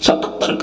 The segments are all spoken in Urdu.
77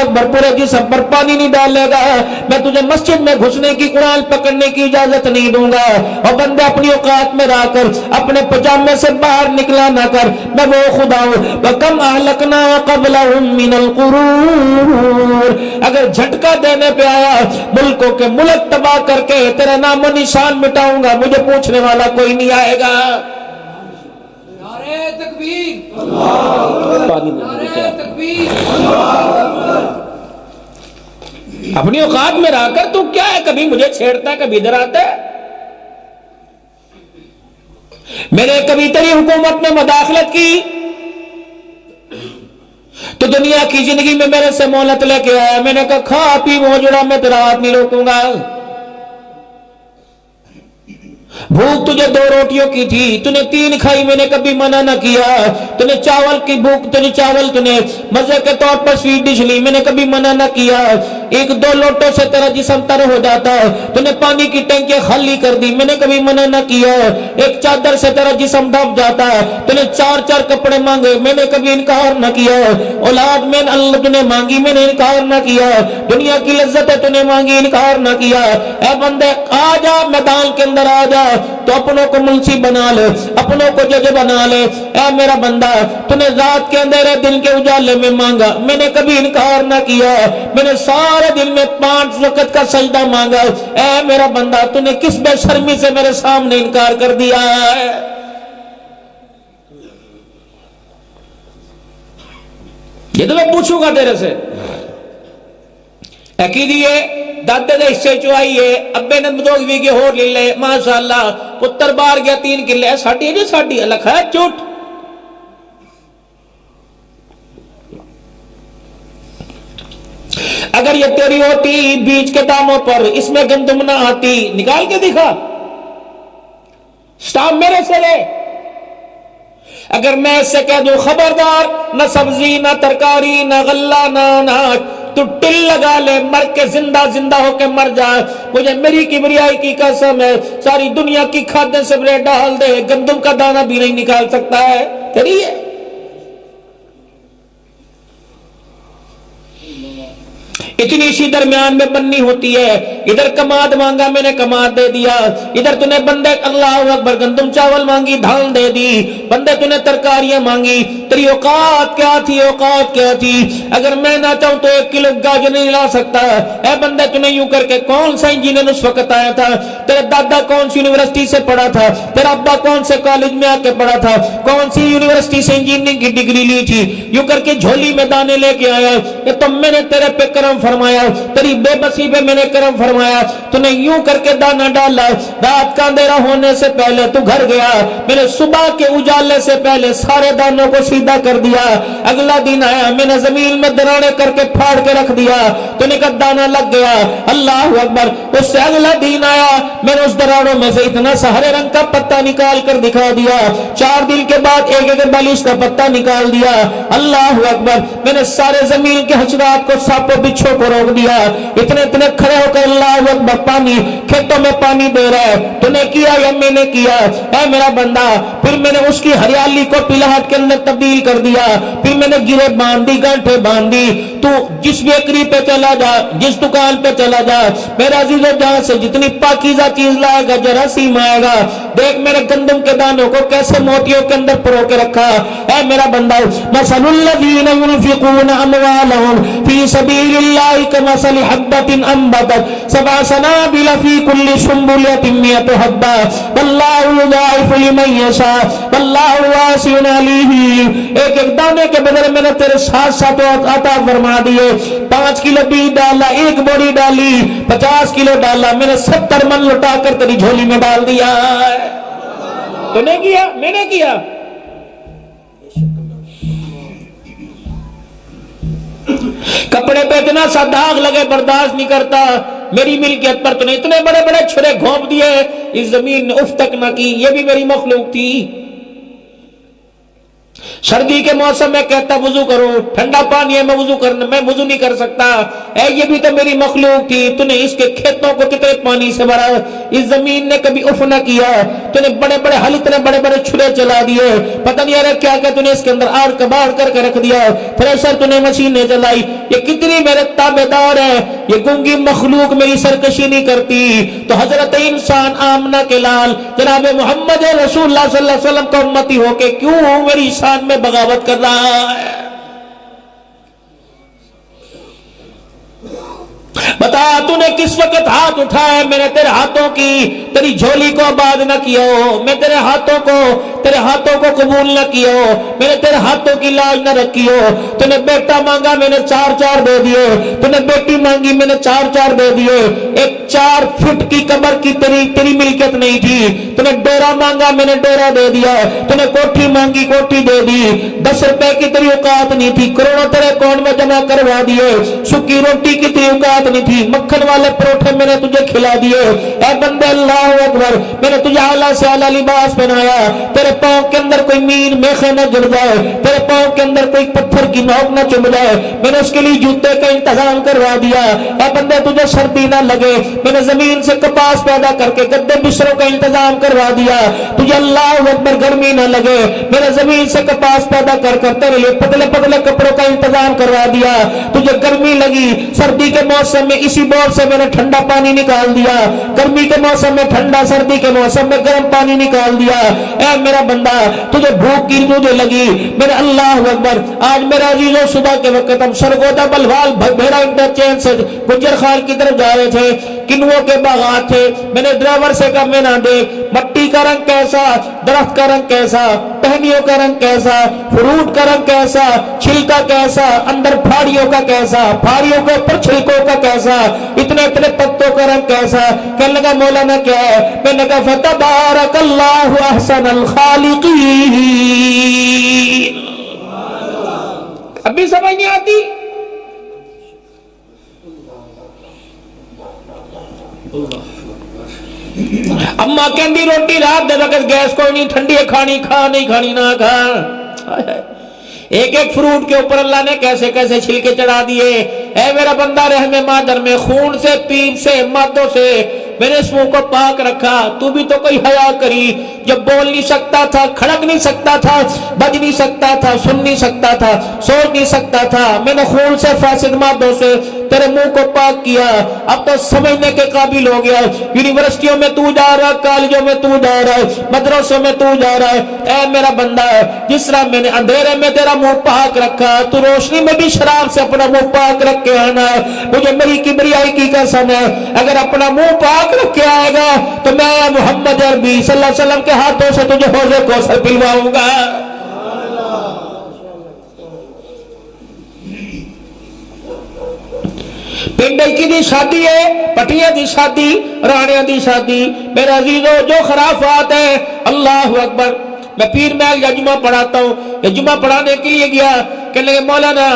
اکبر، پورے جسم پر پانی نہیں ڈالے گا، میں تجھے مسجد میں گھسنے کی، قرآن پکڑنے کی اجازت نہیں دوں گا۔ اور بندے اپنی اوقات میں رہ کر اپنے پجامے سے باہر نکلا نہ کر، میں وہ خدا ہوں۔ وَكَمْ أَهْلَكْنَا قَبْلَهُمْ مِنَ الْقُرُونِ، اگر جھٹکا دینے پہ آیا ملکوں کے ملک تباہ کر کے تیرا نام و نشان مٹاؤں گا، مجھے پوچھنے والا کوئی نہیں آئے گا۔ نعرہ تکبیر، نعرہ تکبیر۔ اپنی اوقات میں رہ کر تو کیا ہے، کبھی مجھے چھیڑتا ہے، کبھی ادھر آتا ہے۔ میں نے کبھی تیری حکومت میں مداخلت کی تو دنیا کی زندگی میں میرے سے مہلت لے کے آیا، میں نے کہا کھا پی موجڑا، میں تیرا ہاتھ نہیں روکوں گا۔ بھوک تجھے 2 روٹیوں کی تھی، تو نے 3 کھائی، میں نے کبھی منع نہ کیا۔ تو نے چاول کی بھوک، تو نے چاول تو نے مزے کے طور پر سویٹ ڈش لی، میں نے کبھی منع نہ کیا۔ 1-2 لوٹوں سے تیرا جسم تر ہو جاتا، تو نے پانی کی ٹینکیاں خالی کر دی، میں نے کبھی منع نہ کیا۔ 1 چادر سے تیرا جسم ڈھپ جاتا، تو نے 4 کپڑے مانگے، میں نے کبھی انکار نہ کیا۔ اولاد میں اللہ تو نے مانگی، میں نے انکار نہ کیا۔ دنیا کی لذتیں تو نے مانگی، انکار نہ کیا۔ اے بندے آ جا، میدان کے اندر آ جا، تو اپنوں کو منصف بنا لے، اپنوں کو جج بنا لے۔ اے میرا بندہ، تو نے رات کے اندھیرے دن کے اجالے میں مانگا، میں نے کبھی انکار نہ کیا۔ میں نے سارے دن میں 5 وقت کا سجدہ مانگا، اے میرا بندہ، تو نے کس بے شرمی سے میرے سامنے انکار کر دیا ہے؟ یہ تو میں پوچھوں گا تیرے سے۔ عقیدیے دادے دے حصے چوائیے، ابے نے مدوگوی کے ہور لے لے، ماشاءاللہ پتر بار گیا 3 کلے، ساٹھی ہے جی ساٹھی، اللہ کھایا چوٹ۔ اگر یہ تیری ہوتی بیج کے دانوں پر اس میں گندم نہ آتی، نکال کے دکھا، سٹاپ میرے سے لے۔ اگر میں اس سے کہہ دوں خبردار، نہ سبزی نہ ترکاری نہ غلہ نہ اناج، تو ٹل لگا لے، مر کے زندہ ہو کے مر جا، مجھے میری کبریائی کی قسم ہے، ساری دنیا کی کھادیں سے بڑے ڈال دے، گندم کا دانہ بھی نہیں نکال سکتا ہے تیری ہے۔ اتنی سی درمیان میں بننی ہوتی ہے، ادھر کماد مانگا میں نے کماد دے دیا، ادھر تو نے بندے اللہ اکبر گندم چاول مانگی دھان دے دی، بندے تو نے ترکاریاں مانگی، تیری اوقات کیا تھی، اوقات کیا تھی؟ اگر میں نہ چاہوں تو 1 کلو گاجر نہیں لا سکتا۔ اے بندے تو نے یوں کر کے، کون سا انجینئر اس وقت آیا تھا؟ تیرے دادا کون سی یونیورسٹی سے پڑھا تھا؟ تیرا ابا کون سے کالج میں آ کے پڑھا تھا؟ کون سی یونیورسٹی سے انجینئرنگ کی ڈگری لی تھی؟ یوں کر کے جھولی میں دانے لے کے آیا کہ تم، میں نے تیرے پہ کرم فرمایا، تیری بے بسی پہ میں نے کرم فرمایا، تو نے یوں کر کے دانا ڈالا، رات کا اندھیرا ہونے سے پہلے تو گھر گیا، میں نے صبح کے اجالے سے پہلے سارے دانوں کو سیدھا کر دیا۔ اگلا دن آیا، میں نے زمین میں دراڑے کر کے پھاڑ کے رکھ دیا، تو نے کہا دانا لگ گیا، اللہ اکبر۔ اس سے اگلا دن آیا، میں نے اس دراڑوں میں سے اتنا سا ہرے رنگ کا پتا نکال کر دکھا دیا، 4 دن کے بعد 1 کا پتا نکال دیا، اللہ اکبر۔ میں نے سارے زمین کے حشرات کو، سانپوں بچھوں کو روک دیا، اتنے کھڑے ہو کر اللہ اکبر، پانی کھیتوں میں پانی دے رہا ہے، تو نے کیا یا میں نے کیا؟ اے میرا بندہ، پھر میں نے اس کی ہریالی کو پلاہٹ کے اندر تبدیل کر دیا، پھر میں نے گرے باندھ دی، گانٹھیں باندھ دی۔ تو جس بیکری پہ چلا جا، جس دکان پہ چلا جا، میرا عزیز و جہاں سے جتنی پاکیزہ چیز لائے گا جراثیم آئے گا، دیکھ میرے گندم کے دانوں کو کیسے موتیوں کے اندر پرو کے رکھا۔ اے میرا بندہ، مثل الذین ينفقون اموالهم فی سبیل اللہ کمثل حبۃ انبتت 7 سنابل فی کل سنبلۃ 100 حبۃ واللہ یضاعف لمن یشاء واللہ واسع علیم۔ ایک دانے کے بدلے میں نے تیرے 7 عطا فرما دیے۔ 5 کلو بیج ڈالا، 1 بوری ڈالی، 50 کلو ڈالا، میں نے 70 من لٹا کر تیری جھولی میں ڈال دیا۔ تو نے کیا، میں نے کیا۔ کپڑے پہ اتنا سا داغ لگے برداشت نہیں کرتا، میری ملکیت پر تو نے اتنے بڑے بڑے چھرے گھونپ دیے، اس زمین نے اف تک نہ کی، یہ بھی میری مخلوق تھی۔ سردی کے موسم میں کہتا وضو کرو، ٹھنڈا پانی ہے میں وضو نہیں کر سکتا۔ اے یہ بھی تو میری مخلوق تھی، تو نے اس کے کھیتوں کو کتنے پانی سے بھرا، اس زمین نے کبھی اف نہ کیا، تو نے بڑے بڑے حل اتنے بڑے بڑے چھلے چلا دیے، پتہ نہیں ارے کیا تو نے اس کے اندر آڑ کباڑ کر کے رکھ دیا، تھریشر تو نے مشینیں چلائی، یہ کتنی میرے تابع دار ہے، یہ گنگی مخلوق میری سرکشی نہیں کرتی۔ تو حضرت انسان آمنہ کے لال جناب محمد رسول اللہ صلی اللہ علیہ وسلم کا امتی ہو کے کیوں میری شان میں بغاوت کر رہا ہے؟ بتا تو نے کس وقت ہاتھ اٹھائے، میں نے تیرے ہاتھوں کی تیری جھولی کو آباد نہ کیا ہو، میں تیرے ہاتھوں کو قبول نہ کیا ہو، میں نے تیرے ہاتھوں کی لاج نہ رکھی ہو۔ تو نے بیٹا مانگا میں نے 4 دے دیے، تو نے بیٹی مانگی میں نے 4 دے دیے، ایک 4 فٹ کی قبر کی تیری ملکیت نہیں تھی، تو نے ڈیرا مانگا میں نے ڈیرا دے دیا، تو نے کوٹھی مانگی کوٹھی دے دی، 10 روپے کی تیری اوقات نہیں تھی، کروڑوں تیرے اکاؤنٹ میں جمع کروا دیے، سکی روٹی کی تیری اوقات نہیں تھی، مکھن والے پروٹھے میں نے تجھے کھلا دیے۔ اے بندے اللہ اکبر، میں نے تجھے اعلیٰ سے اعلیٰ لباس پہنایا، تیرے پاؤں کے اندر کوئی مین میخے نہ گر جائے، تیرے پاؤں کے اندر کوئی پتھر کی نوک نہ چبھ جائے، میں نے اس کے لیے جوتے کا انتظام کروا دیا۔ اے بندے تجھے سردی نہ لگے، میں نے زمین سے کپاس پیدا کر کے گدے بستروں کا انتظام کروا دیا، تجھے اللہ اکبر گرمی نہ لگے، میں نے زمین سے کپاس پیدا کر کر تیرے لیے پتلے پتلے کپڑوں کا انتظام کروا دیا، تجھے گرمی لگی، سردی کے موسم میں اسی بور سے میں نے ٹھنڈا پانی نکال دیا، گرمی کے موسم میں ٹھنڈا، سردی کے موسم میں گرم پانی نکال دیا۔ اے میرا بندہ تجھے بھوک کی تجھے لگی، میرے اللہ اکبر، آج میرا عزیزوں صبح کے وقت ہم سرگودا بلوال بھیڑا انٹرچینج سے گجر خال کی طرف جا رہے تھے، کنووں کے باغات تھے، میں نے ڈرائیور سے کہا میں نہ دیکھ مٹی کا رنگ کیسا، درخت کا رنگ کیسا، ٹہنیوں کا رنگ کیسا، فروٹ کا رنگ کیسا، چھلکا کیسا، اندر پھاڑیوں کا کیسا، پھاڑیوں کے اوپر چھلکوں کا کیسا، اتنے پتوں کا رنگ کیسا۔ کہنے لگا مولانا کیا ہے؟ میں نے کہا فتبارک اللہ احسن الخالقین۔ ابھی سمجھ نہیں آتی؟ اماں کہندی روٹی رات دے وقت گیس کوئی نہیں، ٹھنڈی ہے کھانی کھا، نہیں کھانی نہ کھا۔ ایک ایک فروٹ کے اوپر اللہ نے کیسے کیسے چھلکے چڑھا دیے۔ اے میرا بندہ رحم مادر میں خون سے، پیپ سے، مادوں سے میں نے اس منہ کو پاک رکھا، تو بھی تو کوئی حیا کری، جب بول نہیں سکتا تھا، کھڑک نہیں سکتا تھا، بج نہیں سکتا تھا، سن نہیں سکتا تھا، سوچ نہیں سکتا تھا، میں نے خون سے، فاسد مادوں سے تیرے منہ کو پاک کیا، اب تو سمجھنے کے قابل ہو گیا، یونیورسٹیوں میں تو جا رہا ہے، کالجوں میں تو جا رہا ہے، مدرسوں میں تو جا رہا ہے۔ اے میرا بندہ، جس طرح میں نے اندھیرے میں تیرا منہ پاک رکھا، تو روشنی میں بھی شراب سے اپنا منہ پاک رکھ کے آنا۔ مجھے میری کبریائی کی قسم ہے، اگر اپنا منہ پاک رکھ کے آئے گا تو میں محمد عربی صلی اللہ علیہ وسلم کے ہاتھوں سے تجھے حوض کوثر پلواؤں گا۔ پنڈی کی دی شادی ہے، پٹیاں دی شادی، رانیاں دی شادی، میرے عزیزوں جو خرافات ہیں، اللہ اکبر۔ میں پیر محل یجمہ پڑھاتا ہوں، یجمہ پڑھانے کے لیے گیا، کہنے لگے مولانا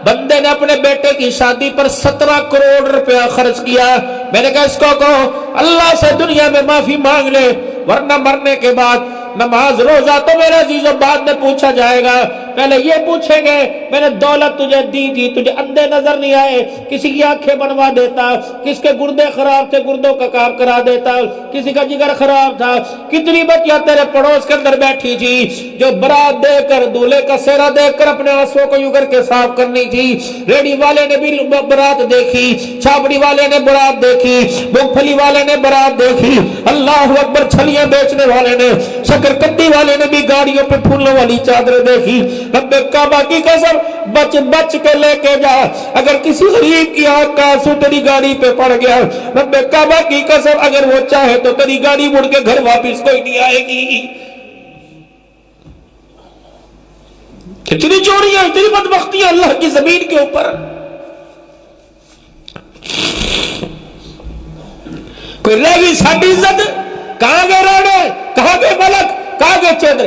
بندے نے اپنے بیٹے کی شادی پر 17 کروڑ روپیہ خرچ کیا۔ میں نے کہا اس کو کہو اللہ سے دنیا میں معافی مانگ لے، ورنہ مرنے کے بعد نماز روزہ تو میرے عزیزوں بعد میں پوچھا جائے گا، پہلے یہ پوچھیں گے میں نے دولت تجھے دی تھی، تجھے اندھے نظر نہیں آئے، کسی کی آنکھیں بنوا دیتا، کس کے گردے خراب تھے گردوں کا کام کرا دیتا، کسی کا جگر خراب تھا، کتنی بچیاں تیرے پڑوس کے اندر بیٹھی تھی جو برات دے کر، دولہے کا سہرا دیکھ کر اپنے آنسوں کو یوں کر کے صاف کرنی تھی، ریڈی والے نے بھی برات دیکھی، چھاپڑی والے نے برات دیکھی، مونگ پھلی والے نے برات دیکھی، اللہ اکبر، چھلیاں بیچنے والے نے، شکرکندی والے نے بھی گاڑیوں پہ پھولوں والی چادریں دیکھی۔ رب کعبہ کی قسم بچ بچ کے لے کے جا، اگر کسی غریب کی آنکھ کا آنسو تیری گاڑی پہ پڑ گیا، رب کعبہ کی قسم اگر وہ چاہے تو تیری گاڑی مڑ کے گھر واپس کوئی نہیں آئے گی۔ کتنی چوریاں، اتنی بدبختیاں اللہ کی زمین کے اوپر۔ کوئی رہ گئی ساڈی عزت؟ کہاں گئے راڑے، کہاں گئے ملک، کہاں گئے چیدر؟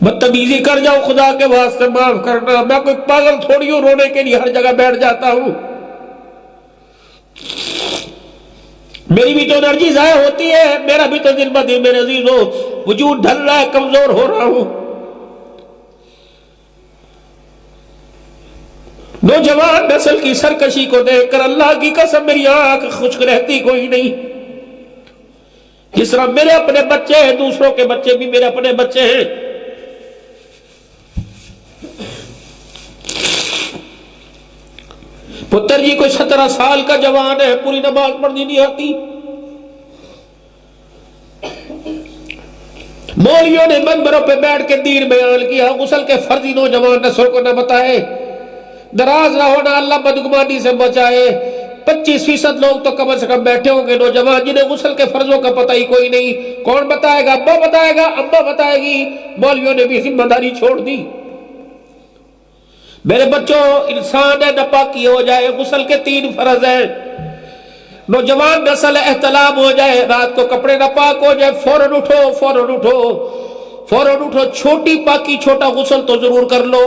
بدتمیزی کر جاؤ خدا کے واسطے معاف کرنا، میں کوئی پاگل تھوڑی ہوں رونے کے لیے ہر جگہ بیٹھ جاتا ہوں، میری بھی تو انرجی ضائع ہوتی ہے، میرا بھی تو دن بدن میرے عزیزو وجود ڈھل رہا ہے، کمزور ہو رہا ہوں۔ نوجوان نسل کی سرکشی کو دیکھ کر اللہ کی قسم میری آنکھ خشک رہتی کوئی نہیں۔ جس طرح میرے اپنے بچے ہیں، دوسروں کے بچے بھی میرے اپنے بچے ہیں۔ پتر جی کوئی 17 سال کا جوان ہے، پوری نماز پڑھنی نہیں آتی، مولویوں نے منبروں پہ بیٹھ کے دین بیان کیا، غسل کے فرضی نوجوان نسل کو نہ بتائے، دراز نہ ہونا اللہ بدگمانی سے بچائے۔ 25% لوگ تو کم از کم بیٹھے ہوں گے نوجوان جنہیں غسل کے فرضوں کا پتہ ہی کوئی نہیں۔ کون بتائے گا؟ ابا بتائے گا، اماں بتائے گی، مولویوں نے بھی ذمہ داری چھوڑ دی۔ میرے بچوں، انسان ہے ناپاکی ہو جائے، غسل کے 3 فرض ہیں۔ نوجوان نسل احتلام ہو جائے، رات کو کپڑے ناپاک ہو جائے، فوراً اٹھو فوراً اٹھو فوراً اٹھو، چھوٹی پاکی چھوٹا غسل تو ضرور کر لو۔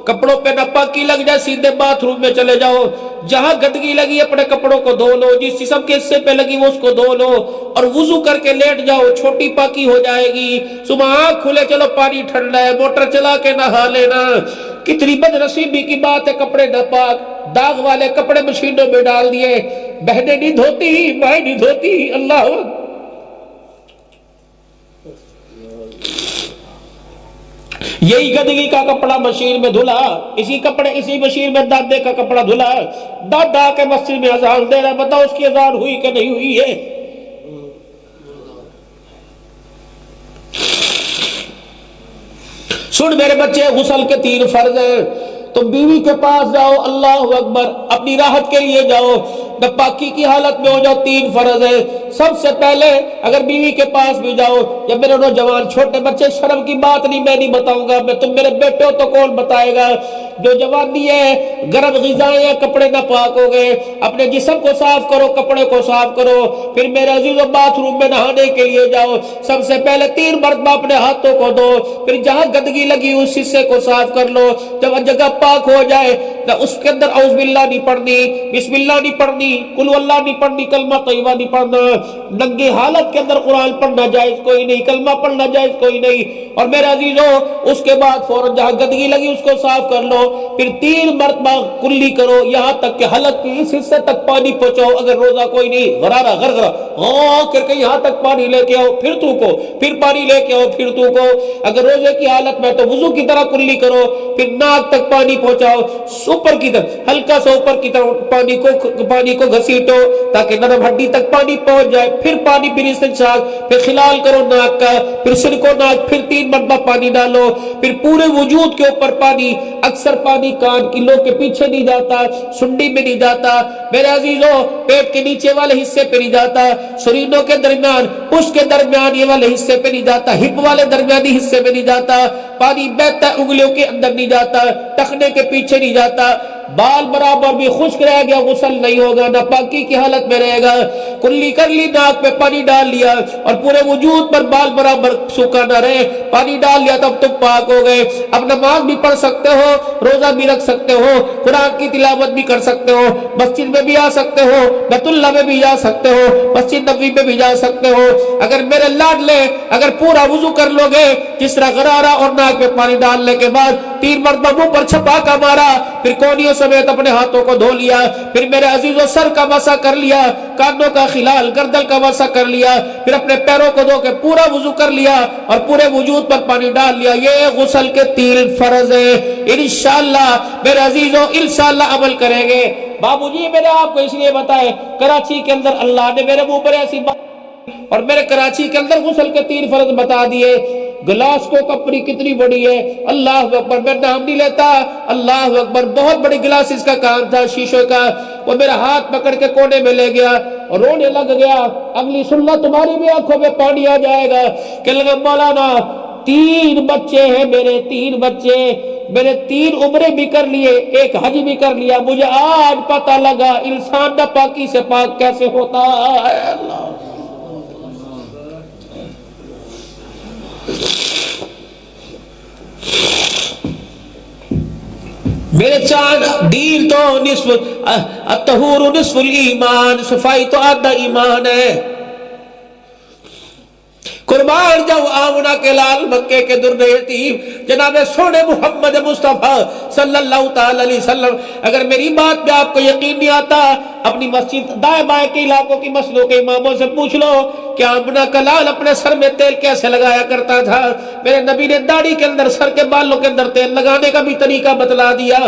کپڑوں پہ ناپاکی لگ جائے سیدھے باتھ روم میں چلے جاؤ، جہاں گندگی لگی اپنے کپڑوں کو دھو لو، جس جسم کے حصے پہ لگی وہ اس کو دھو لو اور وضو کر کے لیٹ جاؤ، چھوٹی پاکی ہو جائے گی۔ صبح آنکھ کھلے چلو پانی ٹھنڈا ہے، موٹر چلا کے نہا لینا۔ کتنی بد نصیبی کی بات ہے، کپڑے ناپاک، داغ والے کپڑے مشینوں میں ڈال دیے، بہنیں نہیں دھوتی، مائیں نہیں دھوتی۔ اللہ یہی گندگی کا کپڑا مشین میں دھلا، اسی مشین میں دادے کا کپڑا دھلا، دادا کے مسجد میں اذان دے رہا، بتاؤ اس کی اذان ہوئی کہ نہیں ہوئی ہے؟ سن میرے بچے، غسل کے 3 فرض ہیں۔ تم بیوی کے پاس جاؤ، اللہ اکبر، اپنی راحت کے لیے جاؤ، ناپاکی کی حالت میں ہو جاؤ، 3 فرض ہے۔ سب سے پہلے اگر بیوی کے پاس بھی جاؤ، یا میرے نوجوان چھوٹے بچے، شرم کی بات نہیں، میں نہیں بتاؤں گا، میں تم میرے بیٹے ہو تو کون بتائے گا؟ جو جوانی ہے، گرم غذائیں ہیں، کپڑے ناپاک ہو گئے، اپنے جسم کو صاف کرو، کپڑے کو صاف کرو، پھر میرے عزیزو باتھ روم میں نہانے کے لیے جاؤ، سب سے پہلے 3 مرتبہ اپنے ہاتھوں کو دھو، پھر جہاں گندگی لگی اس حصے کو صاف کر لو۔ جب جگہ پاک ہو جائے نہ اس کے اندر اعوذ باللہ نہیں پڑھنی، بسم اللہ نہیں پڑھنی، قل اللہ نہیں پڑھنی، کلمہ طیبہ نہیں پڑھنا، ننگی حالت کے اندر قرآن پڑھنا جائز کوئی نہیں، کلمہ پڑھنا جائز کوئی نہیں۔ اور میرے عزیزو اس کے بعد فوراً جہاں گندگی لگی اس کو صاف کر لو، پھر 3 مرتبہ کلی کرو، یہاں تک کہ حلق کے اس حصے تک پانی پہنچاؤ۔ اگر روزہ کوئی نہیں، غرارہ غرغرہ کر کے یہاں تک پانی لے کے آؤ، پھر تو کو، پھر پانی لے کے آؤ، پھر تو کو۔ اگر روزے کی حالت میں تو وضو کی طرح کلی کرو، پھر ناک تک پانی پہنچاؤ، اوپر کی طرف ہلکا سا اوپر کی طرف پانی کو گھسیٹو تاکہ نرم ہڈی تک پانی پہنچ جائے، پھر پانی، پھر استنشاق، پھر خلال کرو ناک کا، پھر سنکو ناک، پھر 3 مرتبہ پانی ڈالو، پھر پورے وجود کے اوپر پانی۔ اکثر پانی کان کی لوگ کے پیچھے نہیں جاتا، سنڈی میں نہیں جاتا میرے عزیزو، پیٹ کے نیچے والے حصے پہ نہیں جاتا، شرینوں کے درمیان، پشت کے درمیان یہ والے حصے پہ نہیں جاتا، ہپ والے درمیانی حصے میں نہیں جاتا، پانی بہتا انگلیوں کے اندر نہیں جاتا، ٹخنے کے پیچھے نہیں جاتا، بال برابر بھی خشک رہ گیا غسل نہیں ہوگا، ناپاکی کی حالت میں رہے گا۔ کلی کر لی، ناک پہ پانی ڈال لیا اور پورے وجود پر بال برابر سوکھا نہ رہے، پانی ڈال لیا تب تم پاک ہو گئے۔ اب نماز بھی پڑھ سکتے ہو، روزہ بھی رکھ سکتے ہو، قرآن کی تلاوت بھی کر سکتے ہو، مسجد میں بھی آ سکتے ہو، بیت اللہ میں بھی جا سکتے ہو، مسجد نبوی میں بھی جا سکتے ہو۔ اگر میرے لاڈلے اگر پورا وضو کر لو گے، جس طرح غرارہ اور ناک پہ پانی ڈالنے کے بعد 3 مرتبہ منہ پر چھپاکا مارا، پھر کونیوں سمیت اپنے ہاتھوں کو دھو لیا، پھر میرے عزیزو سر کا مسح کر لیا، کانوں کا خلال، گردن کا مسح کر لیا، پھر اپنے پیروں کو دھو کے پورا وضو کر لیا اور پورے وجود پر پانی ڈال لیا، یہ غسل کے 3 فرض ہیں۔ انشاءاللہ میرے عزیزو انشاءاللہ عمل کریں گے۔ بابو جی میں نے آپ کو اس لیے بتائے، کراچی کے اندر اللہ نے میرے منہ پر ایسی بات اور میرے کراچی کے اندر غسل کے 3 فرض بتا دیے۔ گلاس کو کپڑی کتنی بڑی ہے، اللہ اکبر، میں نام نہیں لیتا، اللہ اکبر، بہت بڑی گلاسز کا کام تھا شیشے کا، وہ میرا ہاتھ پکڑ کے کونے میں لے گیا اور رونے لگ گیا، اگلی سننا تمہاری بھی آنکھوں میں پانی آ جائے گا کہ لگا مولانا 3 بچے ہیں میرے، 3 بچے، میں نے 3 عمرے بھی کر لیے، 1 حج بھی کر لیا، مجھے آج پتہ لگا انسان ناپاکی سے پاک کیسے ہوتا ہے۔ اللہ میرے چاند دین تو نصف الطہور نصف الایمان، صفائی تو آدھا ایمان ہے۔ قربان جاؤ آمنہ کے لال مکے کے در یتیم جناب سونے محمد مصطفیٰ صلی اللہ تعالی علیہ وسلم۔ اگر میری بات پہ آپ کو یقین نہیں آتا، اپنی مسجد دائیں بائیں کے علاقوں کی مسجدوں کے اماموں سے پوچھ لو کہ آمنہ کا لال اپنے سر میں تیل کیسے لگایا کرتا تھا۔ میرے نبی نے داڑھی کے اندر، سر کے بالوں کے اندر تیل لگانے کا بھی طریقہ بتلا دیا۔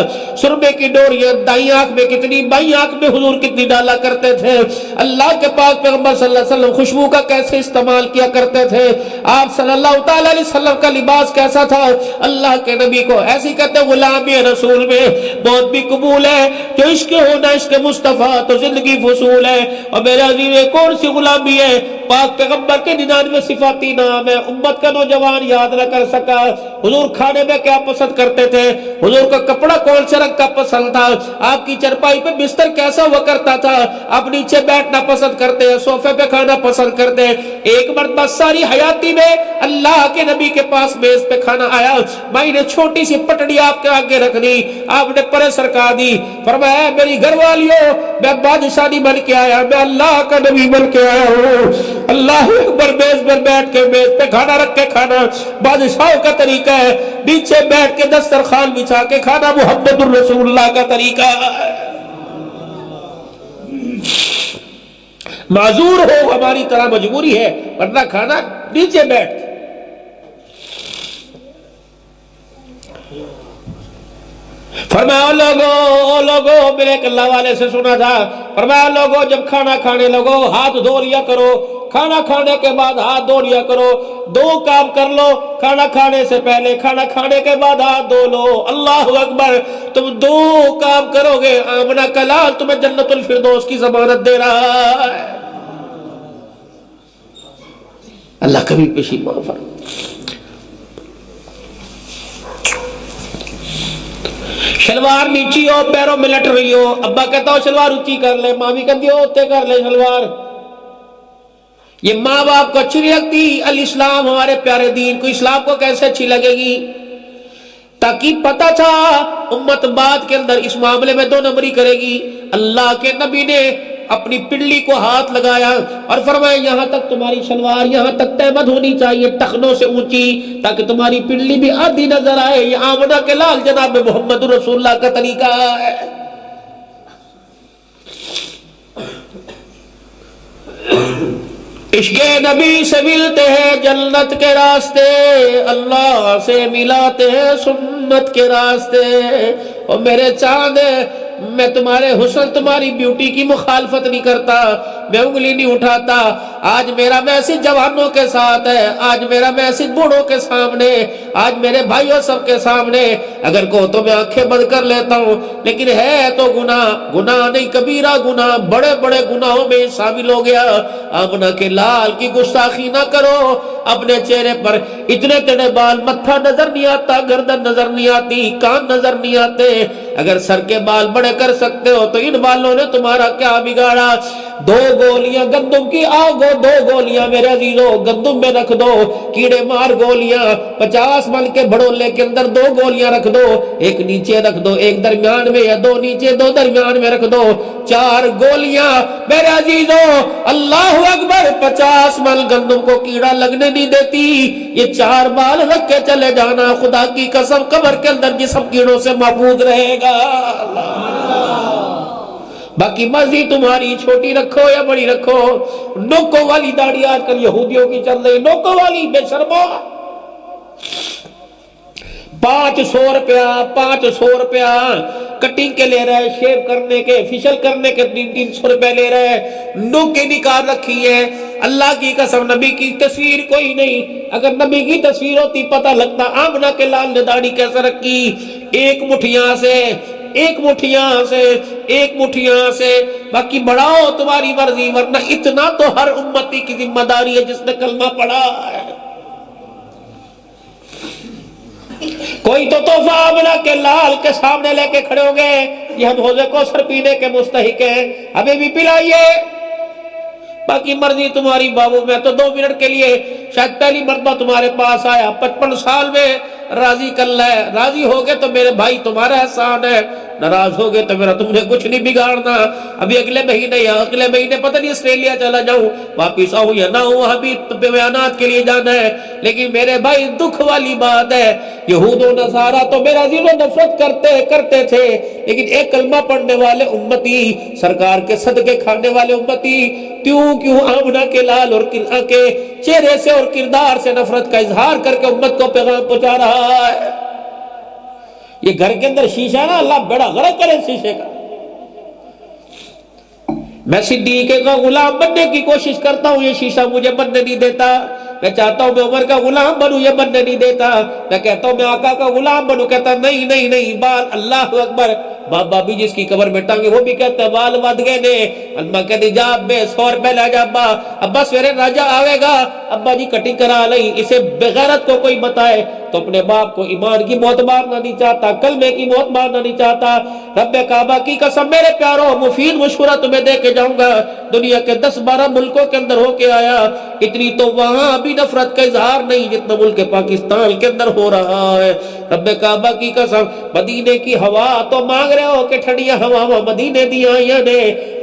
سرمے کی ڈوریاں دائیں آنکھ میں کتنی، بائیں آنکھ میں حضور کتنی ڈالا کرتے تھے۔ اللہ کے پاک پیغمبر صلی اللہ علیہ وسلم خوشبو کا کیسے استعمال کیا کرتے تھے۔ آپ صلی اللہ تعالی علیہ وسلم کا لباس کیسا تھا۔ اللہ کے نبی کو ایسی کہتے غلامی رسول میں بہت بھی قبول ہے، جو عشق ہونا عشق مصطفیٰ تو زندگی فضول ہے۔ اور میرے عزیز کون سی غلامی ہے؟ پاک پیغمبر کے 99 صفاتی نام ہے، امت کا نوجوان یاد نہ کر سکا۔ حضور کھانے میں کیا پسند کرتے تھے؟ حضور کا کپڑا کون سے رنگ کا پسند تھا؟ آپ کی چرپائی پہ بستر کیسا ہوا کرتا تھا؟ آپ نیچے بیٹھنا پسند کرتے ہیں، صوفے پہ کھانا پسند کرتے ہیں؟ ایک مرتبہ ساری حیاتی میں اللہ کے نبی کے پاس میز پہ کھانا آیا، میں نے چھوٹی سی پٹڑی آپ کے آگے رکھ دی، آپ نے پرے سرکا دی، فرمایا میری گھر والیوں میں بادشاہ نہیں بن کے آیا، میں اللہ کا نبی بن کے آیا ہوں۔ اللہ اکبر، میز پر بیٹھ کے میز پہ کھانا رکھ کے کھانا بادشاہوں کا طریقہ ہے، نیچے بیٹھ کے دسترخوان بچھا کے کھانا محمد الرسول اللہ کا طریقہ ہے۔ معذور ہو ہماری طرح مجبوری ہے، ورنہ کھانا نیچے بیٹھ۔ فرمایا لوگوں میرے ایک اللہ والے سے سنا تھا، فرمایا لوگوں جب کھانا کھانے لگو ہاتھ دھو لیا کرو، کھانا کھانے کے بعد ہاتھ دھو لیا کرو۔ دو کام کر لو، کھانا کھانے سے پہلے، کھانا کھانے کے بعد ہاتھ دھو لو۔ اللہ اکبر، تم دو کام کرو گے، آمنہ کا لال تمہیں جنت الفردوس کی ضمانت دے رہا ہے۔ اللہ کبھی پشیمان فرمائے۔ شلوار نیچی ہو، پیروں میں لٹ رہی ہو، ابا کہتا ہو شلوار اونچی کر لے، مامی کہتی ہو اوتے کر لے شلوار۔ یہ ماں باپ کو اچھی نہیں لگتی۔ الاسلام، ہمارے پیارے دین کو، اسلام کو کیسے اچھی لگے گی؟ تاکہ پتہ تھا امت بعد کے اندر اس معاملے میں دو نمبری کرے گی۔ اللہ کے نبی نے اپنی پنڈلی کو ہاتھ لگایا اور فرمایا یہاں تک تمہاری شلوار یہاں تک تہمت ہونی چاہیے، ٹخنوں سے اونچی، تاکہ تمہاری پنڈلی بھی آدھی نظر آئے۔ یہ آمنہ کے لال جناب محمد رسول اللہ کا طریقہ ہے۔ عشق نبی سے ملتے ہیں جنت کے راستے، اللہ سے ملاتے ہیں سنت کے راستے۔ اور میرے چاند میں تمہارے حسن، تمہاری بیوٹی کی مخالفت نہیں کرتا، میں انگلی نہیں اٹھاتا۔ آج میرا میسج جوانوں کے ساتھ ہے، آج میرا میسج بوڑھوں کے سامنے، آج میرے بھائیوں سب کے سامنے۔ اگر کو تو میں آنکھیں بند کر لیتا ہوں، لیکن ہے تو گناہ نہیں، کبیرہ گناہ، بڑے بڑے گناہوں میں شامل ہو گیا۔ آمنہ کے لال کی گستاخی نہ کرو۔ اپنے چہرے پر اتنے تڑے بال، متھا نظر نہیں آتا، گردن نظر نہیں آتی، کان نظر نہیں آتے۔ اگر سر کے بال بڑے کر سکتے ہو تو ان بالوں نے تمہارا کیا بگاڑا؟ دو گولیاں گندم کی آگو، دو گولیاں میرے عزیزوں گندم میں رکھ دو، کیڑے مار گولیاں 50 من کے بھڑولے کے اندر دو گولیاں رکھ دو، ایک نیچے رکھ دو، ایک درمیان میں، یا دو نیچے دو درمیان میں رکھ دو، 4 گولیاں میرے عزیزوں۔ اللہ اکبر، 50 من گندم کو کیڑا لگنے نہیں دیتی۔ یہ 4 بال رکھ کے چلے جانا، خدا کی قسم قبر کے اندر جسم کیڑوں سے محفوظ رہے گا۔ باقی مرضی تمہاری، چھوٹی رکھو یا بڑی رکھو۔ نوکوں والی داڑھی آج کل یہودیوں کی چل رہی، نوکوں والی، بے شرمو۔ 500 روپیہ کٹنگ کے لے رہے، شیو کرنے کے، فیشل کرنے کے 300 روپے لے رہے۔ نوکیں نکال رکھی ہے۔ اللہ کی قسم نبی کی تصویر کوئی نہیں، اگر نبی کی تصویر ہوتی پتہ لگتا آمنہ کے لال نے داڑھی کیسے رکھی۔ ایک مٹھیاں سے، ایک مٹھیاں سے، ایک مٹھیاں سے، باقی بڑھاؤ تمہاری مرضی، ورنہ اتنا تو ہر امتی کی ذمہ داری ہے جس نے کلمہ پڑھا ہے۔ کوئی تو تحفہ آمنہ کے لال کے سامنے لے کے کھڑے ہو گئے، یہ ہم حوض کوثر پینے کے مستحق ہیں، ہمیں بھی پلائیے۔ باقی مرضی تمہاری بابو، میں تو 2 منٹ کے لیے شاید پہلی مرتبہ تمہارے پاس آیا، 55 سال میں راضی کر لے، راضی ہوگے تو میرے بھائی تمہارا احسان ہے، ناراض ہوگے تو میرا تم نے کچھ نہیں بگاڑنا۔ ابھی اگلے مہینے پتہ نہیں آسٹریلیا چلا جاؤں، واپس آؤں یا نہ ہوں، ابھی بیانات کے لیے جانا ہے۔ لیکن میرے بھائی دکھ والی بات ہے، یہود و نصارہ تو میرا عزیز و نفرت کرتے تھے، لیکن ایک کلمہ پڑھنے والے امتی، سرکار کے صدقے کھانے والے امتی کیوں آمنہ کے لال اور کے چہرے سے اور کردار سے نفرت کا اظہار کر کے امت کو پیغام پہنچا رہا ہے۔ یہ گھر کے اندر شیشہ ہے نا، اللہ بڑا غرق کرے شیشے کا۔ میں صدیق کا غلام بننے کی کوشش کرتا ہوں، یہ شیشہ مجھے بننے نہیں دیتا۔ میں چاہتا ہوں میں عمر کا غلام بنوں، یہ بننے نہیں دیتا۔ میں کہتا ہوں میں آقا کا غلام بنوں، کہتا نہیں بال اللہ اکبر۔ بابا بھی جس کی قبر میں ٹانگے وہ بھی کہتا ہے بال ود گئے نے۔ اللہ کہتے جا بے 100 روپے لے جا ابا سویرے راجہ آوے گا، ابا جی کٹنگ کرا لئی۔ اسے بغیرت کو کوئی بتائے تو اپنے باپ کو ایمان کی موت مارنا نہیں چاہتا، کلمے کی موت مارنا نہیں چاہتا۔ رب کعبہ کی قسم میرے پیاروں، مفید مشورہ تمہیں دے کے جاؤں گا، دنیا کے 10-12 ملکوں کے اندر ہو کے آیا، اتنی تو وہاں بھی نفرت کا اظہار نہیں جتنا ملک پاکستان کے اندر ہو رہا ہے۔ رب کعبہ کی قسم مدینے کی ہوا تو مانگ رہے ہو کہ ٹھنڈیاں ہوا مدینے دی آئیاں نے۔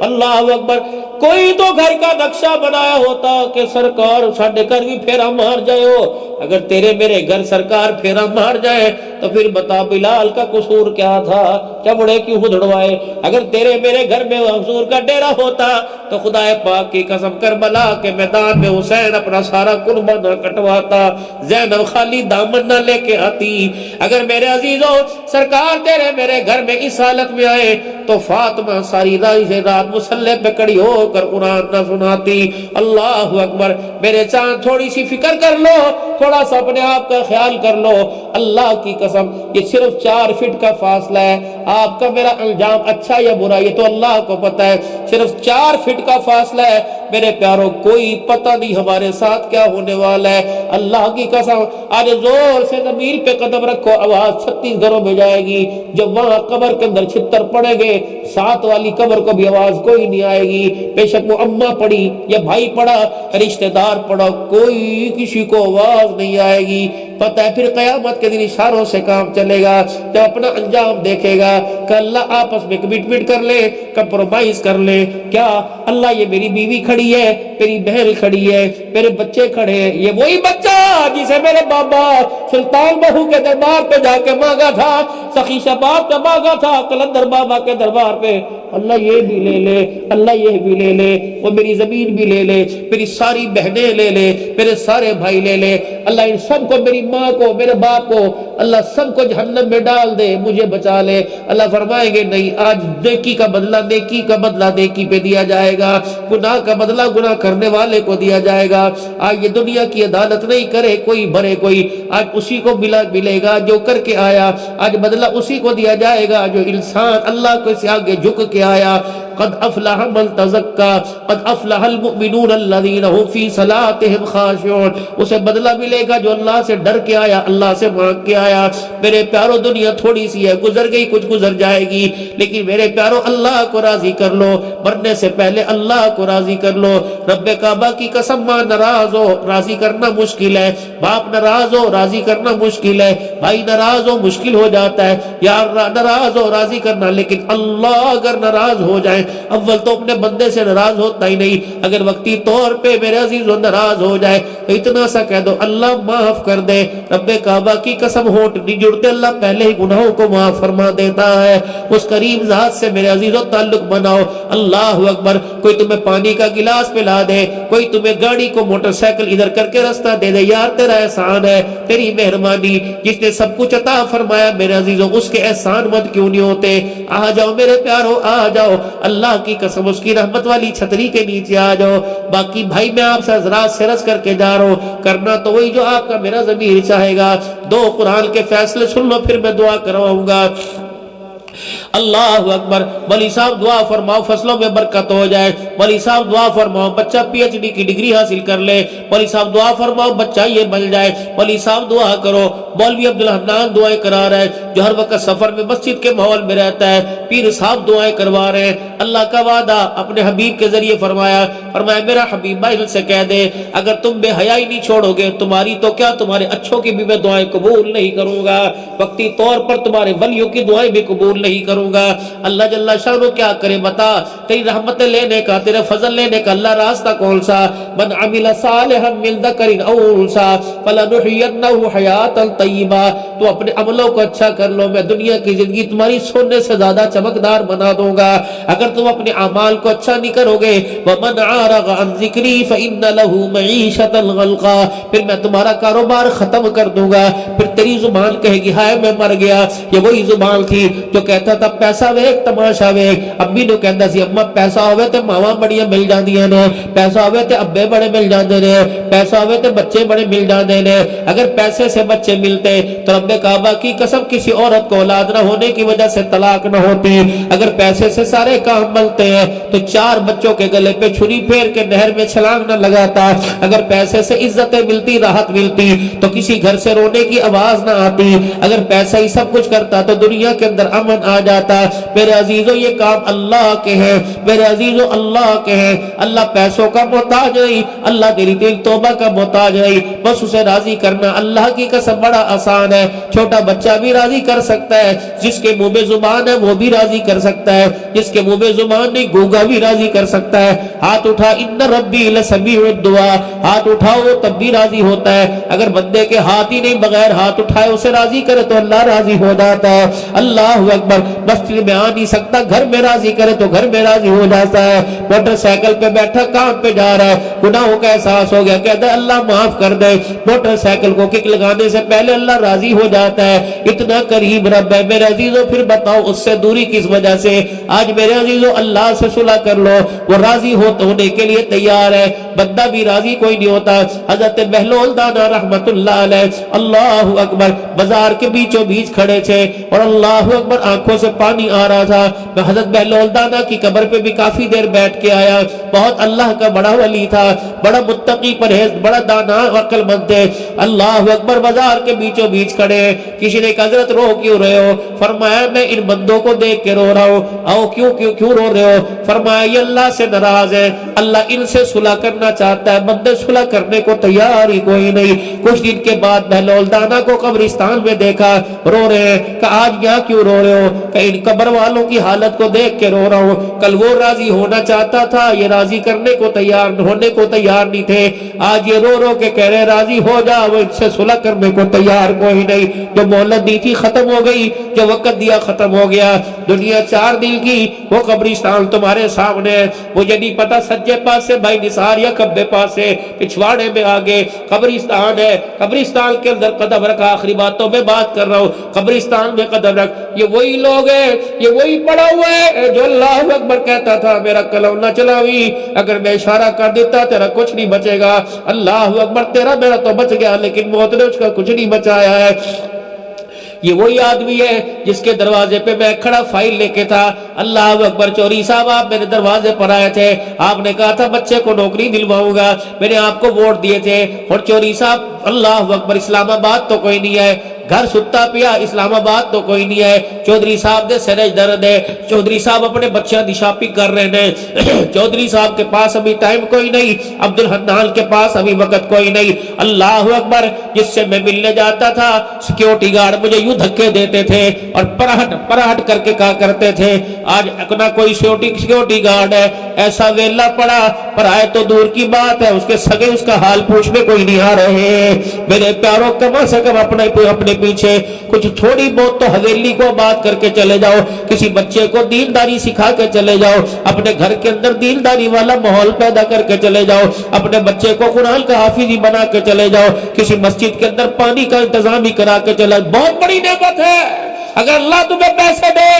اللہ اکبر، کوئی تو گھر کا نقشہ بنایا ہوتا کہ سرکار ساڈے گھر بھی پھیرا مار جائے ہو۔ اگر تیرے میرے گھر سرکار پھیرا مار جائے تو پھر بتا بلال کا قصور کیا تھا، چمڑے کیوں دھڑوائے؟ اگر تیرے میرے گھر میں حضور کا ڈیرا ہوتا تو خدا پاک کی قسم کربلا کے میدان میں حسین اپنا سارا قربہ نہ کٹواتا، زینب خالی دامن نہ لے کے آتی۔ اگر میرے عزیزوں سرکار تیرے میرے گھر میں اس حالت میں آئے تو فاطمہ ساری رات مصلی پہ کڑی ہو کر قرآن نہ سناتی۔ اللہ اکبر، میرے چاند تھوڑی سی فکر کر لو، تھوڑا سا اپنے آپ کا خیال کر لو۔ اللہ کی قسم یہ صرف 4 فٹ کا فاصلہ ہے، آپ کا میرا انجام اچھا یا برا یہ تو اللہ کو پتہ ہے، صرف 4 فٹ کا فاصلہ ہے۔ میرے پیاروں کوئی پتہ نہیں ہمارے ساتھ کیا ہونے والا ہے۔ اللہ کی قسم آج زور سے زمین پہ قدم رکھو، آواز 36 گھروں میں جائے گی۔ جب وہاں قبر کے اندر چھتر پڑے گے، 7 والی قبر کو بھی آواز کوئی نہیں آئے گی، بے شک وہ اماں پڑی یا بھائی پڑا، رشتہ دار پڑا، کوئی کسی کو آواز نہیں آئے گی۔ پتہ ہے پھر قیامت کے دن اشاروں سے کام چلے گا، جب اپنا انجام دیکھے گا کہ اللہ آپس میں کمٹمنٹ کر لے، کمپرومائز کر لے۔ کیا اللہ یہ میری بیوی کھڑی ہے، میری بہن کھڑی ہے، میرے بچے کھڑے ہیں، یہ وہی بچہ جسے میرے بابا سلطان بہو کے دربار پہ جا کے مانگا تھا، سخی شباب پہ مانگا تھا، قلندر بابا کے دربار پہ، اللہ یہ بھی لے لے، اللہ یہ بھی لے لے، وہ میری زمین بھی لے لے، میری ساری بہنیں لے لے، میرے سارے بھائی لے لے، اللہ ان سب کو، میری ماں کو، میرے باپ کو، اللہ سب کو جہنم میں ڈال دے، مجھے بچا لے۔ اللہ فرمائیں گے نہیں، آج نیکی کا بدلہ نیکی کا بدلہ نیکی پہ دیا جائے گا، گناہ کا بدلہ گناہ کرنے والے کو دیا جائے گا۔ آج یہ دنیا کی عدالت نہیں کرے کوئی بھرے کوئی، آج اسی کو ملے گا جو کر کے آیا، آج بدلہ اسی کو دیا جائے گا جو انسان اللہ کو سے آگے جھک کے آیا۔ قد افلح من تزکا قد افلح المؤمنون الذین هم فی صلاتهم خاشعون، اسے بدلہ ملے گا جو اللہ سے ڈر کے آیا، اللہ سے مانگ کے آیا۔ میرے پیارو دنیا تھوڑی سی ہے، گزر گئی، کچھ گزر جائے گی، لیکن میرے پیارو اللہ کو راضی کر لو، مرنے سے پہلے اللہ کو راضی کر لو۔ رب کعبہ کی قسم ماں ناراض ہو راضی کرنا مشکل ہے، باپ ناراض ہو راضی کرنا مشکل ہے، بھائی ناراض ہو مشکل ہو جاتا ہے، یار ناراض ہو راضی کرنا، لیکن اللہ اگر ناراض ہو جائے، اول تو اپنے بندے سے ناراض ہوتا ہی نہیں، اگر وقتی طور پہ میرے عزیزو ناراض ہو جائے تو اتنا سا کہہ دو اللہ معاف کر دے۔ رب کعبہ کی قسم ہونٹ نہیں جڑتے، اللہ پہلے ہی گناہوں کو معاف فرما دیتا ہے۔ اس کریم ذات سے میرے عزیزو تعلق بناؤ۔ اللہ اکبر، کوئی تمہیں پانی کا گلاس پلا دے، کوئی تمہیں گاڑی کو موٹر سائیکل ادھر کر کے رستہ دے دے، یار تیرا احسان ہے، تیری مہربانی، جس نے سب کچھ عطا فرمایا میرے عزیزو اس کے احسان مند کیوں نہیں ہوتے؟ آ جاؤ میرے پیارو، آ جاؤ، اللہ کی قسم اس کی رحمت والی چھتری کے نیچے آ جاؤ۔ باقی بھائی میں آپ سے حضرات سے عرض کر کے جا رہا ہوں، کرنا تو وہی جو آپ کا میرا ضمیر چاہے گا۔ 2 قرآن کے فیصلے سن لو پھر میں دعا کرواؤں گا۔ اللہ اکبر، ولی صاحب دعا فرماؤ فصلوں میں برکت ہو جائے، ولی صاحب دعا فرماؤ بچہ پی ایچ ڈی کی ڈگری حاصل کر لے، ولی صاحب دعا فرماؤ بچہ یہ بن جائے، ولی صاحب دعا کرو۔ مولوی عبدالحنان دعائیں کرا رہے ہیں جو ہر وقت سفر میں مسجد کے ماحول میں رہتا ہے، پیر صاحب دعائیں کروا رہے ہیں۔ اللہ کا وعدہ اپنے حبیب کے ذریعے فرمایا، فرمایا میرا حبیب بھائی ان سے کہہ دے اگر تم بے حیائی نہیں چھوڑو گے تمہاری تو کیا تمہارے اچھوں کی بھی میں دعائیں قبول نہیں کروں گا، وقتی طور پر تمہارے ولیوں کی دعائیں بھی قبول نہیں کروں گا۔ اللہ جل شانہ کیا کرے بتا، تیری رحمتیں لینے کا تیرے فضل لینے کا اللہ راستہ کون سا؟ من عمل صالحا من ذکر او انثی فلنحینہ حیاۃ طیبہ، تو اپنے عملوں کو اچھا کر لو، میں دنیا کی زندگی تمہاری سونے سے زیادہ چمکدار بنا دوں گا۔ اگر تم اپنے اعمال کو اچھا نہیں کرو گے ومن اعرض عن ذکری فإن له معیشۃ ضنکا، پھر میں تمہارا کاروبار ختم کر دوں گا، پھر تیری زبان کہے گی ہائے میں مر گیا۔ یہ وہی زبان تھی جو کہتا تھا پیسہ ویک تماشا ویک، امی نو کہندا سی اما پیسہ ہوے تے ماواں بڑیاں مل جاندیاں نے، پیسہ ہوے تے ابے بڑے مل جاندے نے، پیسہ ہوے تے بچے بڑے مل جاندے نے۔ اگر پیسے سے بچے ملتے تو رب کعبہ کی قسم کسی عورت کو اولاد نہ ہونے کی وجہ سے طلاق نہ ہوتی۔ اگر پیسے سے سارے کام ملتے ہیں تو 4 بچوں کے گلے پہ چھری پھیر کے نہر میں چھلانگ نہ لگاتا۔ اگر پیسے سے عزتیں ملتی راحت ملتی تو کسی گھر سے رونے کی آواز نہ آتی۔ اگر پیسہ ہی سب کچھ کرتا تو دنیا کے اندر امن آ جاتا۔ میرے عزیزو یہ کام اللہ کے ہیں، میرے عزیزو اللہ کے ہیں۔ اللہ پیسوں کا محتاج نہیں، اللہ تیری دل توبہ کا محتاج نہیں، بس اسے راضی کرنا اللہ کی قسم بڑا آسان ہے۔ چھوٹا بچہ بھی راضی کر سکتا ہے، جس کے منہ میں زبان ہے وہ بھی راضی کر سکتا ہے، جس کے منہ میں زبان نہیں گونگا بھی راضی کر سکتا ہے۔ ہاتھ اٹھا ان ربی لسمیع الدعاء، ہاتھ اٹھاؤ تب بھی راضی ہوتا ہے۔ اگر بندے کے ہاتھ ہی نہیں بغیر ہاتھ اٹھائے اسے راضی کرے تو اللہ راضی ہو جاتا ہے۔ اللہ اکبر، مسجد میں آ نہیں سکتا گھر میں راضی کرے تو گھر میں راضی ہو جاتا ہے۔ موٹر سائیکل پہ بیٹھا کام پہ جا رہا ہے، گناہوں کا احساس ہو گیا، کہتا ہے اللہ معاف کر دے، موٹر سائیکل کو کک لگانے سے پہلے اللہ راضی ہو جاتا ہے۔ اتنا قریب رب ہے میرے عزیزو، پھر بتاؤ اس سے دوری کس وجہ سے؟ آج میرے عزیزو اللہ سے صلح کر لو، وہ راضی ہونے کے لیے تیار ہے، بندہ بھی راضی کوئی نہیں ہوتا۔ حضرت بہلول دانا رحمت اللہ علیہ اللہ اکبر بازار کے بیچوں بیچ کھڑے تھے اور اللہ اکبر آنکھوں سے پانی آ رہا تھا۔ میں حضرت بہلول دانا کی قبر پہ بھی کافی دیر بیٹھ کے آیا، بہت اللہ کا بڑا ولی تھا، بڑا متقی پرہیز، بڑا دانا عقل مند ہے۔ اللہ اکبر بازار کے بیچوں بیچ کھڑے، کسی نے کہا حضرت رو کیوں رہے ہو؟ فرمایا میں ان بندوں کو دیکھ کے رو رہا ہوں۔ آؤ کیوں رو رہے ہو؟ فرمایا یہ اللہ سے ناراض ہے، اللہ ان سے صلح کرنا چاہتا ہے، بندے صلح کرنے کو تیار ہی کوئی نہیں۔ کچھ دن کے بعد بہلول دانا کو قبرستان میں دیکھا رو رہے ہیں، کہ آج یہاں کیوں رو رہے ہو؟ کہ ان قبر والوں کی حالت کو دیکھ کے رو رہا ہوں، کل وہ راضی ہونا چاہتا تھا، یہ راضی کرنے کو تیار ہونے کو تیار نہیں تھے، آج یہ رو کے کہہ رہے راضی ہو جا، وہ ان سے صلح کرنے کو تیار کوئی نہیں۔ جو مہلت دی تھی ختم ہو گئی، جو وقت دیا ختم ہو گیا۔ دنیا 4 دن کی، وہ قبرستان تمہارے سامنے ہے، مجھے نہیں پتا سجے پاس سے بھائی نثار یا کبے پاس سے پچھواڑے میں آگے قبرستان ہے، قبرستان کے اندر قدم رکھا۔ آخری باتوں میں بات کر رہا ہوں، قبرستان میں قدم رکھ۔ یہ وہی لوگ ہیں، یہ وہی پڑا ہوا ہے جو اللہ اکبر کہتا تھا میرا کلام نہ چلاوی، اگر میں اشارہ کر دیتا تیرا کچھ نہیں بچے گا۔ اللہ اکبر، تیرا میرا تو بچ گیا لیکن موت نے اس کا کچھ نہیں بچایا ہے۔ یہ وہی آدمی ہے جس کے دروازے پہ میں کھڑا فائل لے کے تھا۔ اللہ اکبر، چوری صاحب آپ میرے دروازے پر آئے تھے، آپ نے کہا تھا بچے کو نوکری دلواؤں گا، میں نے آپ کو ووٹ دیے تھے، اور چوری صاحب اللہ اکبر اسلام آباد تو کوئی نہیں ہے، گھر ستا پیا اسلام آباد تو کوئی نہیں ہے، چودھری صاحب دے سرج درد ہے، چودھری صاحب اپنے بچہ دی شاپنگ کر رہے ہیں، چودھری صاحب کے پاس ابھی ٹائم کوئی نہیں، عبد الحنان کے پاس ابھی وقت کوئی نہیں۔ اللہ اکبر، جس سے میں ملنے جاتا تھا سیکیورٹی گارڈ مجھے یوں دھکے دیتے تھے اور پراہٹ کر کے کہا کرتے تھے آج نہ کوئی سیکیورٹی گارڈ ہے، ایسا ویلا پڑا، پر آئے تو دور کی بات ہے، اس کے سگے اس کا حال پوچھنے کوئی نہیں آ رہے۔ میرے پیاروں، کم سے کم اپنے پیچھے کچھ تھوڑی بہت تو حویلی کو بات کر کے چلے جاؤ، کسی بچے کو دینداری سکھا کے چلے جاؤ، اپنے گھر کے اندر دینداری والا ماحول پیدا کر کے چلے جاؤ، اپنے بچے کو قرآن کا حافظ بنا کے چلے جاؤ، کسی مسجد کے اندر پانی کا انتظام ہی کرا کے چلے، بہت بڑی نعمت ہے اگر اللہ تمہیں پیسے دے۔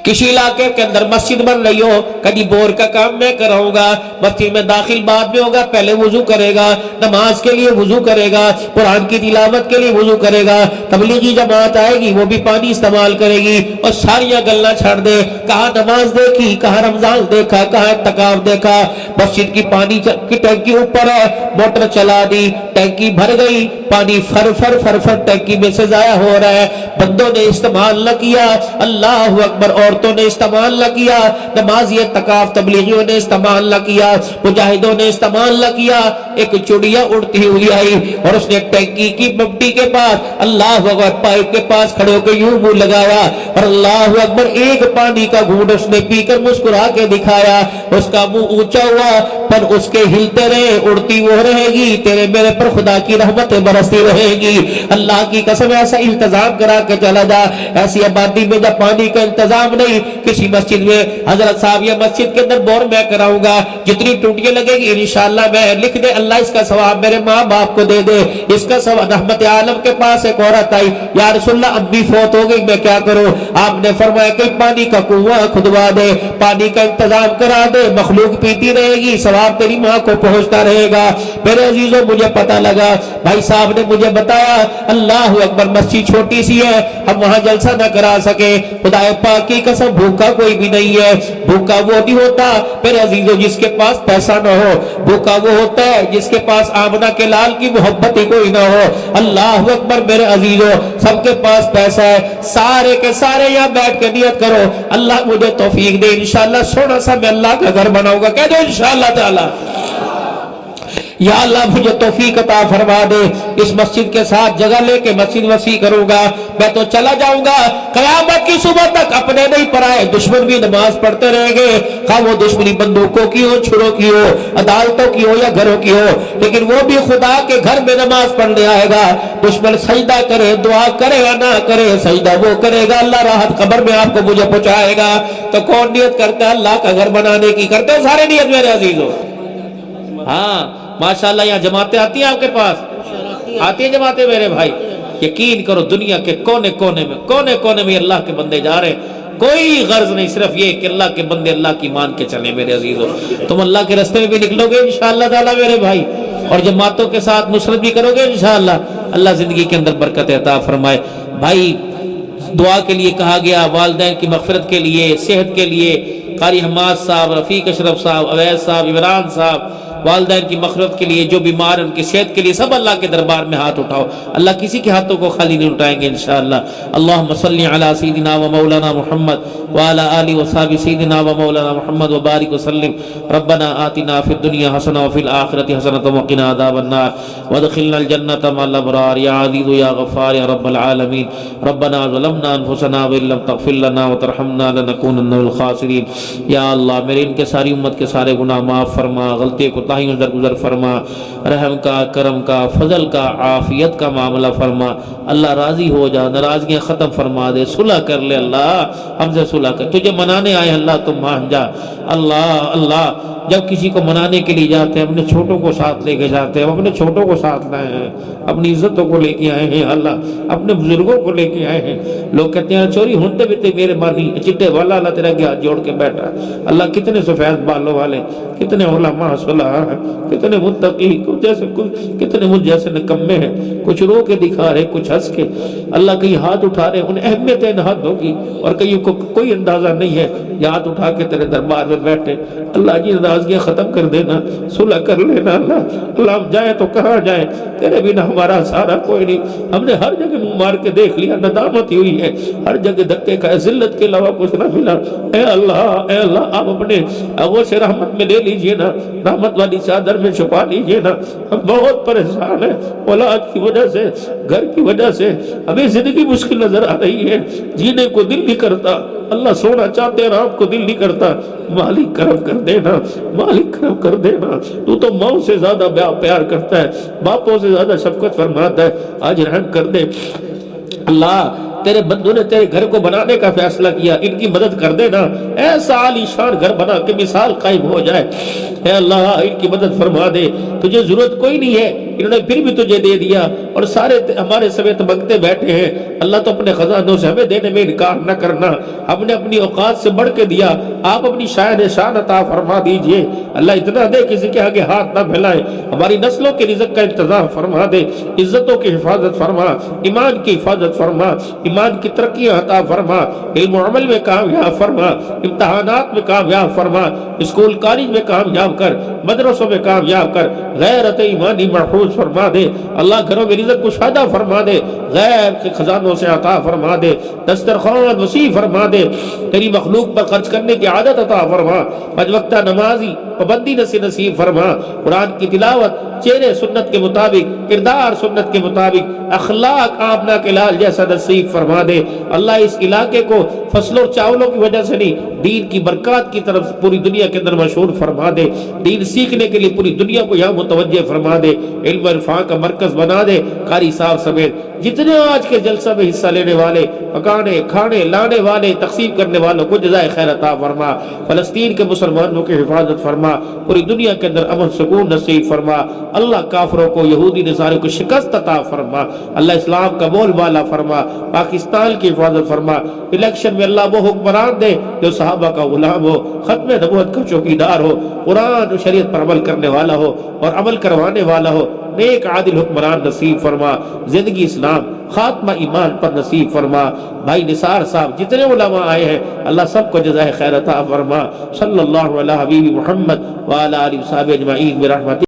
کسی علاقے کے اندر مسجد بن رہی ہو، کبھی بور کا کام میں کراؤں گا، مسجد میں داخل بعد میں ہوگا، پہلے وضو کرے گا، نماز کے لیے وضو کرے گا، قرآن کی تلاوت کے لیے وضو کرے گا، تبلیغی جماعت آئے گی وہ بھی پانی استعمال کرے گی، اور ساریاں گلنا چھڑ دے. کہاں نماز دیکھی, کہاں رمضان دیکھا, کہاں اعتکاف دیکھا. مسجد کی پانی کی ٹینکی اوپر ہے, موٹر چلا دی, ٹینکی بھر گئی, پانی فر فر فر فر ٹینکی میں سے ضائع ہو رہا ہے. بندوں نے استعمال نہ کیا, اللہ اکبر, عورتوں نے استعمال نہ کیا, نمازی اعتکاف تبلیغیوں نے استعمال نہ کیا, مجاہدوں نے استعمال نہ کیا. ایک چڑیا اڑتی ہوئی آئی اور اس نے ٹینکی کی مٹی کے پاس, اللہ اکبر, پائپ کے پاس کھڑے ہو کے یوں منہ لگایا اور اللہ اکبر ایک پانی کا گھونٹ اس نے پی کر مسکرا کے دکھایا. اس کا منہ اونچا ہوا پر اس کے ہلتے رہے, اڑتی وہ رہے گی, تیرے میرے پر خدا کی رحمتیں برستی رہے گی. اللہ کی قسم ایسا انتظام کرا کے چلا جا. ایسی آبادی میں جب پانی کا انتظام نہیں, کسی مسجد میں حضرت صاحب یا مسجد کے اندر بور میں کراؤں گا, جتنی ٹوٹیاں لگے گی انشاءاللہ میں لکھ دے, اللہ اس کا ثواب میرے ماں باپ کو دے دے, اس کا ثواب. رحمت عالم کے پاس ایک عورت آئی, یا رسول اللہ امی فوت ہو گئی, میں کیا کروں؟ آپ نے فرمایا کہ پانی کا کنواں کھدوا دے, پانی کا انتظام کرا دے, مخلوق پیتی رہے گی, ثواب تیری ماں کو پہنچتا رہے گا. میرے عزیزوں مجھے پتہ لگا, بھائی صاحب نے مجھے بتایا, اللہ اکبر, مسجد چھوٹی سی ہے, ہم وہاں جلسہ نہ کرا سکے. خدا پاک کی قسم بھوکا کوئی بھی نہیں ہے. بھوکا وہ نہیں ہوتا میرے عزیزوں جس کے پاس پیسہ نہ ہو, بھوکا وہ ہوتا ہے جس کے پاس آمنہ کے لال کی محبت ہی کوئی نہ ہو. اللہ اکبر میرے عزیزوں, سب کے پاس پیسہ ہے, سارے کے سارے یہاں بیٹھ کے نیت کرو, اللہ مجھے توفیق دے, انشاءاللہ سونا سا میں اللہ کا گھر بناؤں گا. کہہ دو انشاءاللہ تعالی, یا اللہ مجھے توفیق عطا فرما دے. اس مسجد کے ساتھ جگہ لے کے مسجد وسیع کروں گا, میں تو چلا جاؤں گا. قیامت کی صبح تک اپنے نہیں پرائے دشمن بھی نماز پڑھتے رہیں گے, خواہ وہ دشمنی بندوقوں کی ہو, چھروں کی ہو, عدالتوں کی ہو یا گھروں کی ہو, لیکن وہ بھی خدا کے گھر میں نماز پڑھنے آئے گا. دشمن سجدہ کرے, دعا کرے یا نہ کرے, سجدہ وہ کرے گا, اللہ راحت قبر میں آپ کو مجھے پہنچائے گا. تو کون نیت کرتا ہے اللہ کا گھر بنانے کی؟ کرتے ہیں سارے نیت میرے عزیزوں. ہاں ماشاءاللہ, یہاں جماعتیں آتی ہیں آپ کے پاس, آتی ہیں جماعتیں میرے بھائی. یقین کرو دنیا کے کونے کونے میں اللہ کے بندے جا رہے ہیں, کوئی غرض نہیں, صرف یہ کہ اللہ کے بندے اللہ کی مان کے چلیں. میرے عزیزوں تم اللہ کے رستے میں بھی نکلو گے انشاءاللہ تعالی میرے بھائی, اور جماعتوں کے ساتھ نصرت بھی کرو گے انشاءاللہ. اللہ زندگی کے اندر برکت عطا فرمائے. بھائی دعا کے لیے کہا گیا, والدین کی مغفرت کے لیے, صحت کے لیے, قاری حماد صاحب, رفیق اشرف صاحب, اویس صاحب, عمران صاحب, والدین کی مغفرت کے لیے, جو بیمار ہیں ان کی صحت کے لیے, سب اللہ کے دربار میں ہاتھ اٹھاؤ. اللہ کسی کے ہاتھوں کو خالی نہیں اٹھائیں گے انشاءاللہ. اللہم صلی علی سیدنا و مولانا محمد وعلی آلہ وصحبہ سیدنا و مولانا محمد وبارک وسلم. ربنا آتنا فی الدنیا حسنہ وفی الآخرۃ حسنۃ وقنا عذاب النار وادخلنا الجنۃ مع الابرار یا عزیز یا غفار یا رب العالمین. ربنا ظلمنا انفسنا وان لم تغفر لنا وترحمنا لنکونن من الخاسرین. یا اللہ میرے ان کے ساری امت کے سارے گناہ معاف فرما, غلطی کوتاہیوں درگزر فرما, رحم کا, کرم کا, فضل کا, عافیت کا معاملہ فرما. اللہ راضی ہو جا, ناراضگیاں ختم فرما دے, صلح کر لے اللہ, ہم سے صلح کر. تجھے منانے آئے اللہ تم مان جا. اللہ جب کسی کو منانے کے لیے جاتے ہیں اپنے چھوٹوں کو ساتھ لے کے جاتے ہیں, اپنے چھوٹوں کو ساتھ لائے ہیں, اپنی عزتوں کو لے کے آئے ہیں اللہ, اپنے بزرگوں کو لے کے آئے ہیں. لوگ کہتے ہیں چوری ہوتے بھی تے میرے مانی چٹے والا, اللہ تیرا کے ہاتھ جوڑ کے بیٹھا. اللہ کتنے سفید بالوں والے, کتنے علماء صلاح ہیں, کتنے متقی, کتنے مجھ جیسے نکمے ہیں, کچھ رو کے دکھا رہے, کچھ ہنس کے. اللہ کئی ہاتھ اٹھا رہے, ان اہمیت ان ہاتھوں کی, اور کئیوں کو کوئی اندازہ نہیں ہے, ہاتھ اٹھا کے تیرے دربار میں بیٹھے. اللہ کی ناراضگیاں ختم کر دینا, صلح کر لینا اللہ ہم جائیں تو کہاں جائیں, تیرے بنا ہمارا سارا کوئی نہیں. ہم نے ہر جگہ منہ مار کے دیکھ لیا, ندامت ہی ہوئی ہے, ہر جگہ دھکے کا, ذلت کے علاوہ کچھ نہ ملا. اے اللہ آپ اپنے آغوش رحمت میں لے لیجئے نا, رحمت والی چادر میں چھپا لیجئے نا. ہم بہت پریشان ہیں, اولاد کی وجہ سے, گھر کی وجہ سے ہمیں زندگی مشکل نظر آ رہی ہے, جینے کو دل نہیں کرتا. اللہ سونا چاہتے ہیں آپ کو دل نہیں کرتا. مالک کرم کر دینا, مالک کرم کر دینا. تو تو ماں سے زیادہ پیار کرتا ہے, باپوں سے زیادہ شفقت فرماتا ہے. آج رحم کر دے اللہ, تیرے بندوں نے تیرے گھر کو بنانے کا فیصلہ کیا, ان کی مدد کر دینا. ایسا عالی شان گھر بنا کے مثال قائم ہو جائے. اے اللہ ان کی مدد فرما دے. تجھے ضرورت کوئی نہیں ہے, انہوں نے پھر بھی تجھے دے دیا، اور سارے ہمارے سمیت منگتے بیٹھے ہیں۔ اللہ تو اپنے خزانوں سے ہمیں دینے میں انکار نہ کرنا، ہم نے اپنی اوقات سے بڑھ کے دیا، آپ اپنی شان عطا فرما دیجئے۔ اللہ اتنا دے کسی کے آگے ہاتھ نہ پھیلائے، ہماری نسلوں کے رزق کا انتظام فرما دے، عزتوں کی حفاظت فرما، ایمان کی حفاظت فرما، ایمان کی ترقیاں عطا فرما، علم و عمل میں کامیاب فرما، امتحانات میں کامیاب فرما، اسکول کالج میں کامیاب کر، مدرسوں میں کامیاب کر، غیرت ایمانی محفوظ فرما دے۔ اللہ گھروں میں رزق کشادہ فرما دے، غیب کے خزانوں سے عطا فرما دے، دسترخوان وسیع فرما دے، تیری مخلوق پر خرچ کرنے کی عادت عطا فرما، پنج وقتہ نمازی پابندی نصیب فرما، قرآن کی تلاوت چہرے سنت کے مطابق، کردار سنت کے مطابق، اخلاق آمنہ کے لال جیسا نصیب فرما دے۔ اللہ اس علاقے کو فصلوں اور چاولوں کی وجہ سے نہیں، دین کی برکات کی طرف پوری دنیا کے اندر مشہور فرما دے، دین سیکھنے کے لیے پوری دنیا کو یہاں متوجہ فرما دے، علم و عرفان کا مرکز بنا دے۔ قاری صاحب سمیت جتنے آج کے جلسہ میں حصہ لینے والے، پکانے کھانے لانے والے، تقسیم کرنے والوں کو جزائے خیر عطا فرما، فلسطین کے مسلمانوں کی حفاظت فرما، پوری دنیا کے اندر امن سکون نصیب فرما۔ اللہ کافروں کو، یہودی نصارے کو شکست عطا فرما، اللہ اسلام کا بول بالا فرما، پاکستان کی حفاظت فرما۔ الیکشن میں اللہ وہ حکمران دے جو صحابہ کا غلام ہو، ختم نبوت کا چوکیدار ہو، قرآن و شریعت پر عمل کرنے والا ہو اور عمل کروانے والا ہو، نیک عادل حکمران نصیب فرما، زندگی اسلام خاتمہ ایمان پر نصیب فرما۔ بھائی نثار صاحب جتنے علماء آئے ہیں اللہ سب کو جزائے خیر عطا فرما۔ صلی اللہ علیہ حبیب محمد وعلی آلہ وصحبہ اجمعین برحمتہ۔